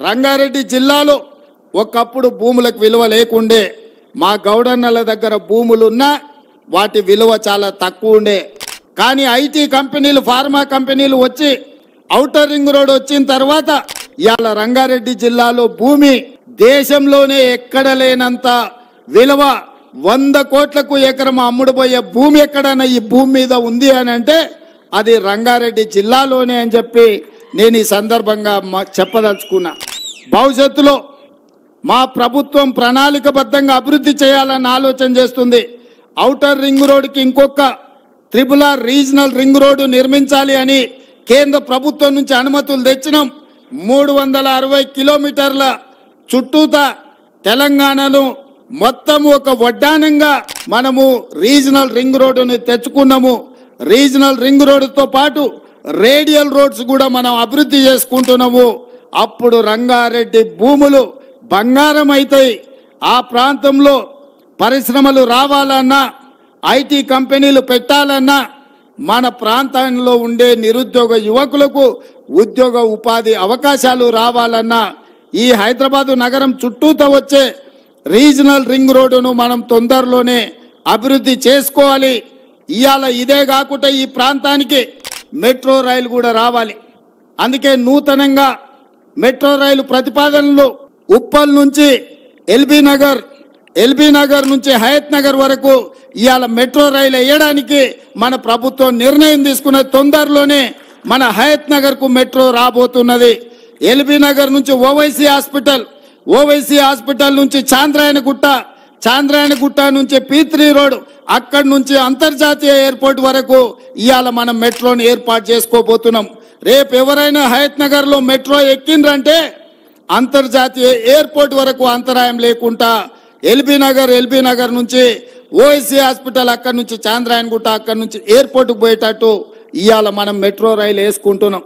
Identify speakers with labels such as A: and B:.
A: రంగారెడ్డి జిల్లాలో ఒకప్పుడు భూములకు విలువ లేకుండే, మా గౌడన్నల దగ్గర భూములున్నా వాటి విలువ చాలా తక్కువ ఉండే. కానీ ఐటీ కంపెనీలు, ఫార్మా కంపెనీలు వచ్చి ఔటర్ రింగ్ రోడ్ వచ్చిన తర్వాత ఇవాళ రంగారెడ్డి జిల్లాలో భూమి దేశంలోనే ఎక్కడ లేనంత విలువ, 100 కోట్లకు ఎకరం అమ్ముడుపోయే భూమి ఎక్కడైనా ఈ భూమి మీద ఉంది అని అంటే అది రంగారెడ్డి జిల్లాలోనే అని చెప్పి నేను ఈ సందర్భంగా చెప్పదలుచుకున్నా. భవిష్యత్తులో మా ప్రభుత్వం ప్రణాళికబద్ధంగా అభివృద్ధి చేయాలని ఆలోచన చేస్తుంది. ఔటర్ రింగ్ రోడ్కి ఇంకొక RRR రీజనల్ రింగ్ రోడ్డు నిర్మించాలి అని కేంద్ర ప్రభుత్వం నుంచి అనుమతులు తెచ్చినాం. 360 కిలోమీటర్ల చుట్టూతా తెలంగాణను మొత్తం ఒక వడ్డానంగా మనము రీజనల్ రింగ్ రోడ్డుని తెచ్చుకున్నాము. రీజనల్ రింగ్ రోడ్డుతో పాటు రేడియల్ రోడ్స్ కూడా మనం అభివృద్ధి చేసుకుంటున్నాము. అప్పుడు రంగారెడ్డి భూములు బంగారం అవుతాయి. ఆ ప్రాంతంలో పరిశ్రమలు రావాలన్నా, ఐటీ కంపెనీలు పెట్టాలన్నా, మన ప్రాంతంలో ఉండే నిరుద్యోగ యువకులకు ఉద్యోగ ఉపాధి అవకాశాలు రావాలన్నా ఈ హైదరాబాదు నగరం చుట్టూతో వచ్చే రీజనల్ రింగ్ రోడ్డును మనం తొందరలోనే అభివృద్ధి చేసుకోవాలి. ఇవాళ ఇదే కాకుండా ఈ ప్రాంతానికి మెట్రో రైలు కూడా రావాలి. అందుకే నూతనంగా మెట్రో రైలు ప్రతిపాదనలు ఉప్పల్ నుంచి ఎల్బీ నగర్ నుంచి హయత్ నగర్ వరకు ఇవాళ మెట్రో రైలు వేయడానికి మన ప్రభుత్వం నిర్ణయం తీసుకున్న తొందరలోనే మన హయత్ నగర్ కు మెట్రో రాబోతున్నది. ఎల్బీ నగర్ నుంచి ఓవైసీ హాస్పిటల్ నుంచి చాంద్రాయణగుట్ట నుంచి P3 రోడ్, అక్కడి నుంచి అంతర్జాతీయ ఎయిర్పోర్ట్ వరకు ఇవాళ మనం మెట్రోని ఏర్పాటు చేసుకోబోతున్నాం. రేపు ఎవరైనా హయత్ నగర్ లో మెట్రో ఎక్కిండ్రంటే అంతర్జాతీయ ఎయిర్పోర్ట్ వరకు అంతరాయం లేకుండా ఎల్బీ నగర్ నుంచి ఓవైసీ హాస్పిటల్, అక్కడి నుంచి చాంద్రాయణగుట్ట, అక్కడి నుంచి ఎయిర్పోర్ట్కి పోయేటట్టు ఇవాళ మనం మెట్రో రైలు వేసుకుంటున్నాం.